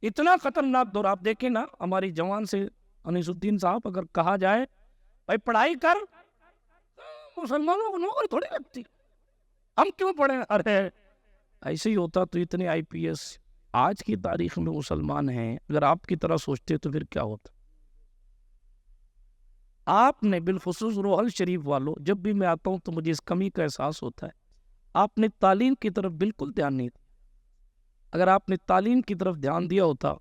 اتنا خطرناک دور. آپ دیکھیں نا ہماری جوان سے انیس الدین صاحب اگر کہا جائے بھائی پڑھائی کر, مسلمانوں کو نوکری تھوڑی لگتی, ہم کیوں پڑھیں؟ ارے ایسے ہی ہوتا تو اتنے آئی پی ایس آج کی تاریخ میں مسلمان ہیں. اگر آپ کی طرح سوچتے تو پھر کیا ہوتا؟ آپ نے بالخصوص روحل شریف والوں, جب بھی میں آتا ہوں تو مجھے اس کمی کا احساس ہوتا ہے, آپ نے تعلیم کی طرف بالکل دھیان نہیں دیا. اگر آپ نے تعلیم کی طرف دھیان دیا ہوتا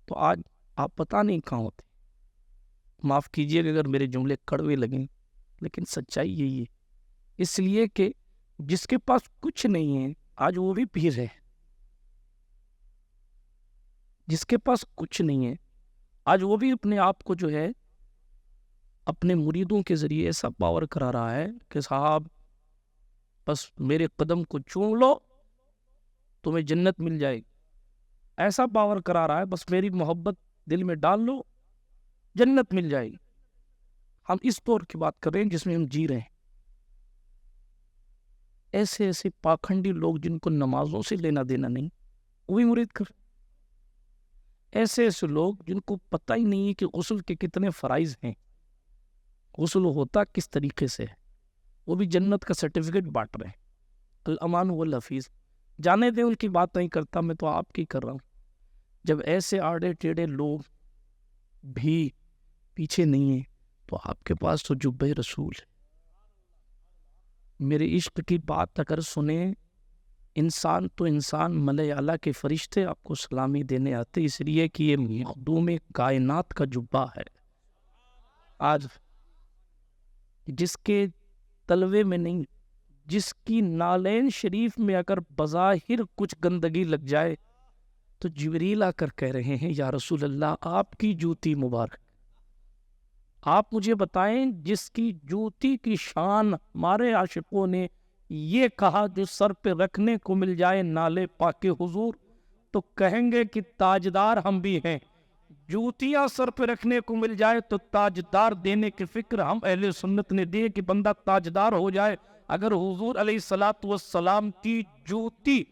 تو آج آپ پتہ نہیں کہاں ہوتے. معاف کیجیے اگر میرے جملے کڑوے لگیں, لیکن سچائی یہی ہے. اس لیے کہ جس کے پاس کچھ نہیں ہے آج وہ بھی پیر ہے. جس کے پاس کچھ نہیں ہے آج وہ بھی اپنے آپ کو جو ہے اپنے مریدوں کے ذریعے ایسا پاور کرا رہا ہے کہ صاحب بس میرے قدم کو چوم لو تمہیں جنت مل جائے گی. ایسا پاور کرا رہا ہے بس میری محبت دل میں ڈال لو جنت مل جائے گی. ہم اس دور کی بات کر رہے ہیں جس میں ہم جی رہے ہیں. ایسے ایسے پاکھنڈی لوگ جن کو نمازوں سے لینا دینا نہیں وہ بھی مرید کر. ایسے ایسے لوگ جن کو پتہ ہی نہیں ہے کہ غسل کے کتنے فرائض ہیں, غسل ہوتا کس طریقے سے ہے, وہ بھی جنت کا سرٹیفکیٹ بانٹ رہے ہیں. الامان والحفیظ. جانے دیں, ان کی بات نہیں کرتا, میں تو آپ کی کر رہا ہوں. جب ایسے آڑے ٹیڑے لوگ بھی پیچھے نہیں ہیں تو آپ کے پاس تو جبہ رسول ہے. میرے عشق کی بات اگر سنیں, انسان تو انسان, ملائے اعلیٰ کے فرشتے آپ کو سلامی دینے آتے, اس لیے کہ یہ مخدوم کائنات کا جبہ ہے. آج جس کے تلوے میں نہیں, جس کی نالین شریف میں اگر بظاہر کچھ گندگی لگ جائے تو جبریل آ کر کہہ رہے ہیں یا رسول اللہ آپ کی جوتی مبارک. آپ مجھے بتائیں جس کی جوتی کی شان ہمارے عاشقوں نے یہ کہا جو سر پہ رکھنے کو مل جائے نالے پاک حضور تو کہیں گے کہ تاجدار ہم بھی ہیں. جوتیاں سر پہ رکھنے کو مل جائے تو تاجدار دینے کی فکر ہم اہل سنت نے دی کہ بندہ تاجدار ہو جائے. اگر حضور علیہ السلام کی جوتی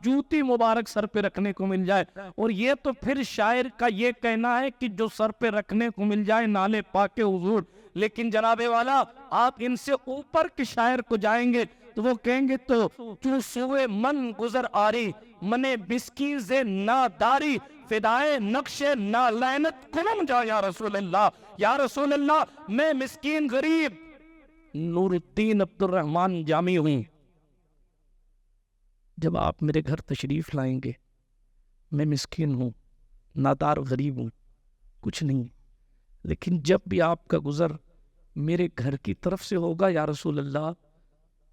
جوتی مبارک سر پہ رکھنے کو مل جائے, اور یہ تو پھر شاعر کا یہ کہنا ہے کہ جو سر پہ رکھنے کو مل جائے نالے پاک حضور. لیکن جناب والا آپ ان سے اوپر کے شاعر کو جائیں گے تو وہ کہیں گے تو سوئے من گزر آری منے بسکی ز ناداری فدائے نقش نالینت کنم جا یا رسول اللہ. یا رسول اللہ میں مسکین غریب نور الدین عبد الرحمن جامی ہوں. جب آپ میرے گھر تشریف لائیں گے میں مسکین ہوں, نادار غریب ہوں, کچھ نہیں, لیکن جب بھی آپ کا گزر میرے گھر کی طرف سے ہوگا یا رسول اللہ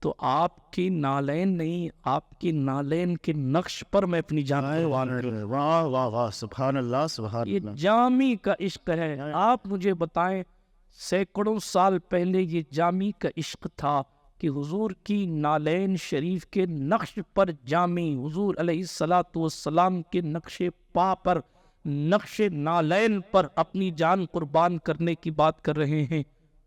تو آپ کی نالین نہیں, آپ کی نالین کے نقش پر میں اپنی جان قربان کروں. واہ واہ واہ, سبحان اللہ سبحان یہ اللہ. جامی کا عشق ہے. آپ مجھے بتائیں سینکڑوں سال پہلے یہ جامی کا عشق تھا کہ حضور کی نالین شریف کے نقش پر جامی, حضور علیہ السلام کے نقش پا پر, نقش نالین پر اپنی جان قربان کرنے کی بات کر رہے ہیں.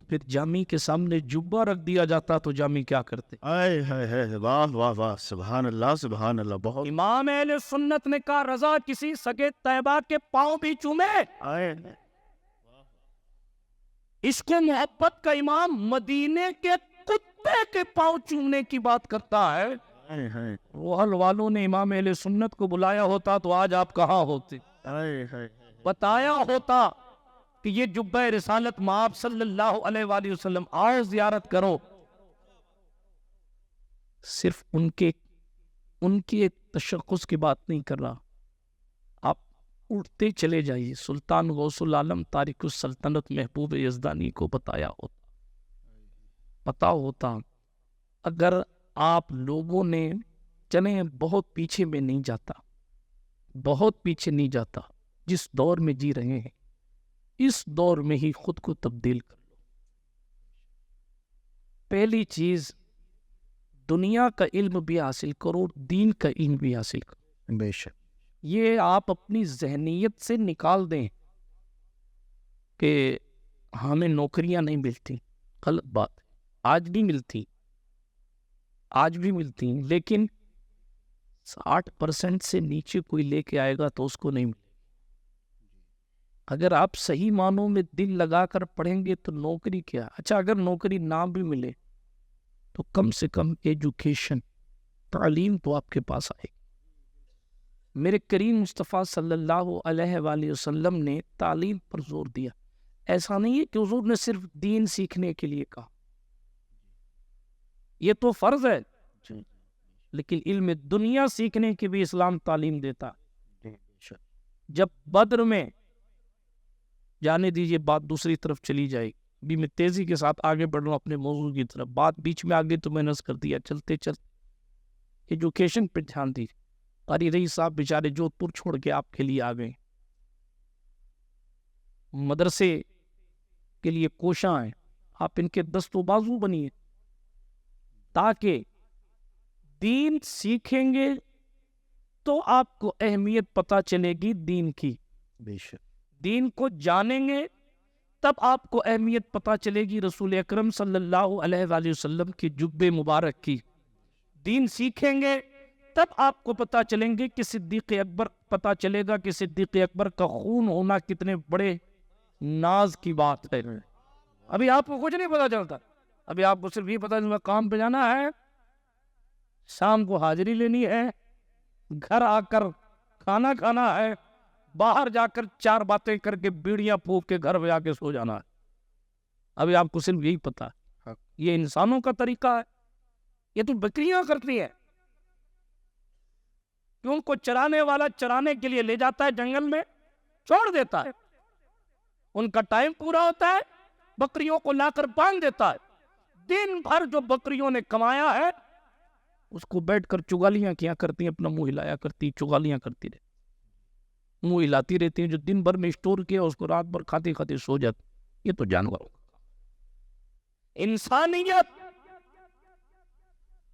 پھر جامی کے سامنے جبہ رکھ دیا جاتا تو جامی کیا کرتے؟ اے ہے واہ واہ واہ, سبحان اللہ سبحان اللہ. بہت امام اہل سنت نے کہا رضا کسی سگے طیبہ کے پاؤں بھی چومے. عشق و محبت کا امام مدینے کے کتے کے پاؤں چومنے کی بات کرتا ہے. روحل والوں نے امام اہل سنت کو بلایا ہوتا تو آج آپ کہاں ہوتے؟ بتایا ہوتا کہ یہ جبہ رسالت مآب صلی اللہ علیہ وآلہ وسلم آؤ زیارت کرو. صرف ان کی ایک تشخص کی بات نہیں کر رہا, آپ اٹھتے چلے جائیے. سلطان غوث العالم تارک السلطنت محبوب یزدانی کو پتا ہوتا اگر آپ لوگوں نے چلیں بہت پیچھے میں نہیں جاتا, بہت پیچھے نہیں جاتا, جس دور میں جی رہے ہیں اس دور میں ہی خود کو تبدیل کر لو. پہلی چیز دنیا کا علم بھی حاصل کرو, دین کا علم بھی حاصل کرو. بے شک یہ آپ اپنی ذہنیت سے نکال دیں کہ ہمیں نوکریاں نہیں ملتی. غلط بات ہے, آج بھی ملتی, لیکن 60% سے نیچے کوئی لے کے آئے گا تو اس کو نہیں ملے. اگر آپ صحیح معنوں میں دل لگا کر پڑھیں گے تو نوکری کیا. اچھا اگر نوکری نہ بھی ملے تو کم سے کم ایجوکیشن، تعلیم تو آپ کے پاس آئے گی. میرے کریم مصطفیٰ صلی اللہ علیہ وآلہ وسلم نے تعلیم پر زور دیا. ایسا نہیں ہے کہ حضور نے صرف دین سیکھنے کے لیے کہا، یہ تو فرض ہے، لیکن علم دنیا سیکھنے کی بھی اسلام تعلیم دیتا. جب بدر میں، جانے دیجئے بات دوسری طرف چلی جائے گی، ابھی میں تیزی کے ساتھ آگے بڑھ رہا ہوں اپنے موضوع کی طرف، بات بیچ میں آگے تو میں نس کر دیا. چلتے چلتے ایجوکیشن پہ دھیان دیجیے. قاری رئیس صاحب بیچارے جودھ پور چھوڑ کے آپ کے لیے آ گئے، مدرسے کے لیے کوشاں ہیں، آپ ان کے دست و بازو بنیے تاکہ دین سیکھیں گے تو آپ کو اہمیت پتہ چلے گی دین کی. بے شک. دین کو جانیں گے تب آپ کو اہمیت پتہ چلے گی رسول اکرم صلی اللہ علیہ وآلہ وسلم کی جبے مبارک کی. دین سیکھیں گے تب آپ کو پتہ چلیں گے کہ صدیق اکبر، پتہ چلے گا کہ صدیق اکبر کا خون ہونا کتنے بڑے ناز کی بات ہے. ابھی آپ کو کچھ نہیں پتہ چلتا، ابھی آپ کو صرف یہ پتہ چلتا کام پہ جانا ہے، شام کو حاضری لینی ہے، گھر آ کر کھانا کھانا ہے، باہر جا کر 4 باتیں کر کے بیڑیاں پھونک کے گھر میں آ کے سو جانا ہے. ابھی آپ کو صرف یہی پتا ہے. یہ انسانوں کا طریقہ ہے، یہ تو بکریاں کرتی ہیں کہ ان کو چرانے والا چرانے کے لیے لے جاتا ہے جنگل میں، چھوڑ دیتا ہے، ان کا ٹائم پورا ہوتا ہے، بکریوں کو لا کر باندھ دیتا ہے. دن بھر جو بکریوں نے کمایا ہے اس کو بیٹھ کر چگالیاں کیا کرتی ہیں، اپنا منہ ہلایا کرتی، چگالیاں کرتی رہتی، منہ ہلاتی رہتی ہیں. جو دن بھر میں اسٹور کیا اس کو رات بھر کھاتے کھاتے سو جاتے. یہ تو جانوروں کا. انسانیت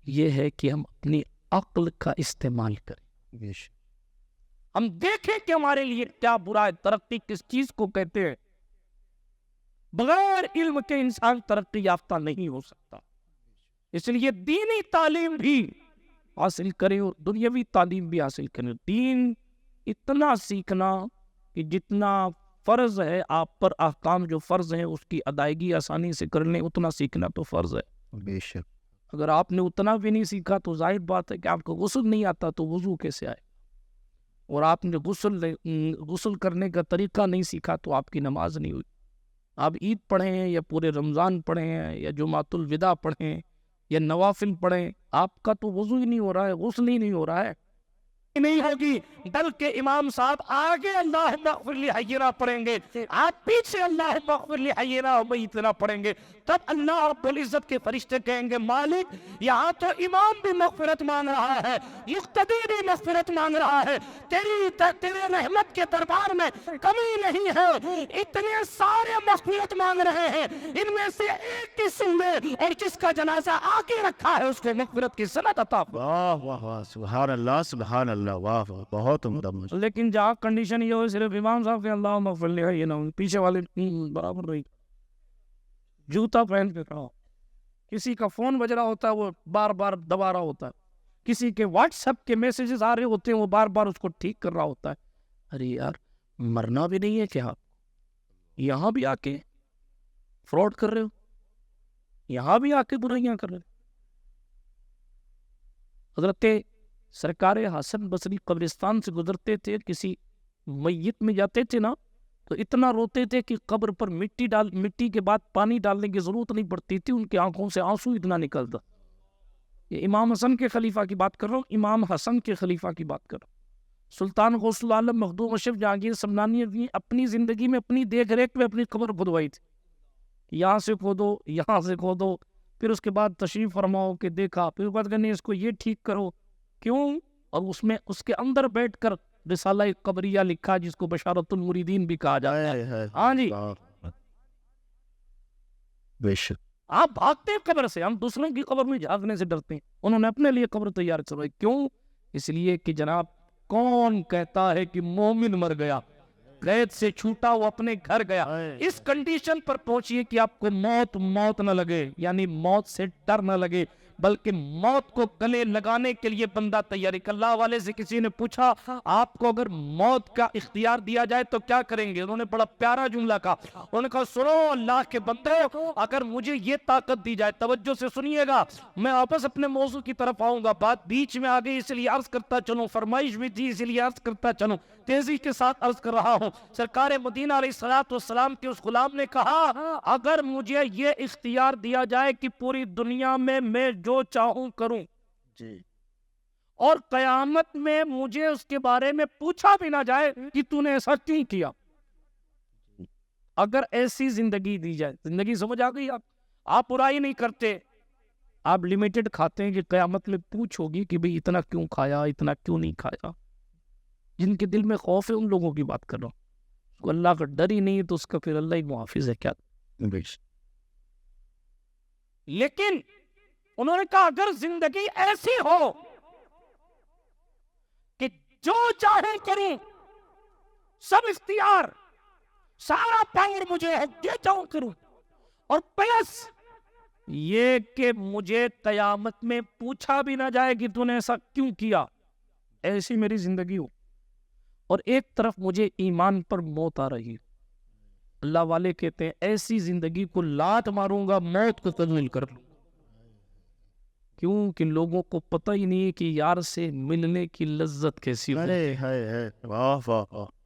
یہ ہے کہ ہم اپنی عقل کا استعمال کریں. ہم دیکھیں کہ ہمارے لیے کیا برا ہے، ترقی کس چیز کو کہتے ہیں. بغیر علم کے انسان ترقی یافتہ نہیں ہو سکتا. اس لیے دینی تعلیم بھی حاصل کریں اور دنیاوی تعلیم بھی حاصل کریں. دین اتنا سیکھنا کہ جتنا فرض ہے آپ پر، احکام جو فرض ہیں اس کی ادائیگی آسانی سے کر لیں، اتنا سیکھنا تو فرض ہے. بے شک. اگر آپ نے اتنا بھی نہیں سیکھا تو ظاہر بات ہے کہ آپ کو غسل نہیں آتا تو وضو کیسے آئے، اور آپ نے غسل کرنے کا طریقہ نہیں سیکھا تو آپ کی نماز نہیں ہوئی. آپ عید پڑھیں یا پورے رمضان پڑھیں یا جمعۃ الوداع پڑھیں یا نوافل پڑھیں، آپ کا تو وضو ہی نہیں ہو رہا ہے، غسل ہی نہیں ہو رہا ہے. نہیں ہوگی، بلکہ امام صاحب آگے اللہم اغفر لی حینا پڑھیں گے، آپ پیچھے اللہم اغفر لی حینا و میتنا پڑھیں گے. تب اللہ رب العزت کے فرشتے کہیں گے مالک یہاں تو امام بھی مغفرت مانگ رہا ہے، مقتدی بھی مغفرت مانگ رہا ہے، تیرے رحمت کے دربار میں کمی نہیں ہے، اتنے سارے مغفرت مانگ رہے ہیں، ان میں سے ایک کی سن لے اور جس کا جنازہ آگے رکھا ہے اس کو مغفرت کی سند عطا فرما. واہ واہ واہ، سبحان اللہ سبحان اللہ، واہ واہ، بہت عمدہ. لیکن جہاں کنڈیشن یہ ہو صرف امام صاحب کے اللہم اغفر لی حینا، پیچھے والے برابر نہیں، جوتا پہن کے کھڑا. کسی کا فون بج رہا ہوتا ہے وہ بار بار دبا رہا ہوتا ہے، کسی کے واٹس ایپ کے میسیجز آ رہے ہوتے ہیں وہ بار بار اس کو ٹھیک کر رہا ہوتا ہے. ارے یار مرنا بھی نہیں ہے کیا؟ یہاں بھی آ کے فراڈ کر رہے ہو، یہاں بھی آ کے برائیاں کر رہے ہو. حضرت سرکار حسن بصری قبرستان سے گزرتے تھے، کسی میت میں جاتے تھے نا تو اتنا روتے تھے کہ قبر پر مٹی کے بعد پانی ڈالنے کی ضرورت نہیں پڑتی تھی، ان کی آنکھوں سے آنسو اتنا نکلتا. یہ امام حسن کے خلیفہ کی بات کر رہا ہوں، امام حسن کے خلیفہ کی بات کر رہا ہوں. سلطان غوث العالم مخدوم اشرف جہانگیر سمنانی نے اپنی زندگی میں اپنی دیکھ ریکھ میں اپنی قبر کھدوائی تھی. یہاں سے کھودو، یہاں سے کھودو، پھر اس کے بعد تشریف فرماؤ کہ دیکھا، پھر بات کرنی اس کو یہ ٹھیک کرو. کیوں؟ اور اس کے اندر بیٹھ کر رسالہ قبریہ لکھا جس کو بشارت المریدین بھی کہا جاتا ہے. ہاں جی، بے شک. آپ بھاگتے ہیں قبر سے، ہم دوسروں کی قبر میں جھانکنے سے ڈرتے ہیں. انہوں نے اپنے لیے قبر تیار کروائی. کیوں؟ اس لیے کہ جناب کون کہتا ہے کہ مومن مر گیا، قید سے چھوٹا وہ اپنے گھر گیا. اس کنڈیشن پر پہنچیے کہ آپ کو موت نہ لگے، یعنی موت سے ڈر نہ لگے. بلکہ موت کو گلے لگانے کے لیے بندہ تیار ہے۔ اللہ والے سے کسی نے پوچھا آپ کو اگر موت کا اختیار دیا جائے تو کیا کریں گے؟ انہوں نے بڑا پیارا جملہ کہا، انہوں نے کہا سنو اللہ کے بندے، اگر مجھے یہ طاقت دی جائے، توجہ سے سنیے گا، میں واپس اپنے موضوع کی طرف آؤں گا، بات بیچ میں آ گئی اس لیے عرض کرتا چلوں، فرمائش بھی تھی اس لیے عرض کرتا چلوں، تیزی کے ساتھ عرض کر رہا ہوں۔ سرکار مدینہ علیہ السلام کے اس غلام نے کہا اگر مجھے یہ اختیار دیا جائے کہ پوری دنیا میں میں جو چاہوں کروں جی اور قیامت میں مجھے اس کے بارے میں پوچھا بھی نہ جائے کہ تو نے ایسا کیوں کیا، اگر ایسی زندگی دی جائے، زندگی سمجھ آ گئی آپ برائی نہیں کرتے، آپ لمیٹڈ کھاتے ہیں کہ قیامت میں پوچھ ہوگی کہ بھئی اتنا کیوں کھایا، اتنا کیوں نہیں کھایا، جن کے دل میں خوف ہے ان لوگوں کی بات کر رہا ہوں، اس کو اللہ کا ڈر ہی نہیں ہے تو اس کا پھر اللہ ہی محافظ ہے کیا۔ لیکن انہوں نے کہا اگر زندگی ایسی ہو کہ جو چاہے کروں، سب اختیار، سارا پاور مجھے ہے، جو چاہوں کروں، اور پلس یہ کہ مجھے قیامت میں پوچھا بھی نہ جائے کہ تو نے ایسا کیوں کیا، ایسی میری زندگی ہو، اور ایک طرف مجھے ایمان پر موت آ رہی ہے، اللہ والے کہتے ہیں ایسی زندگی کو لات ماروں گا، موت کو تجمیل کر لوں، کیوں کہ لوگوں کو پتہ ہی نہیں ہے کہ یار سے ملنے کی لذت کیسی ہوتی ہے۔ واہ واہ واہ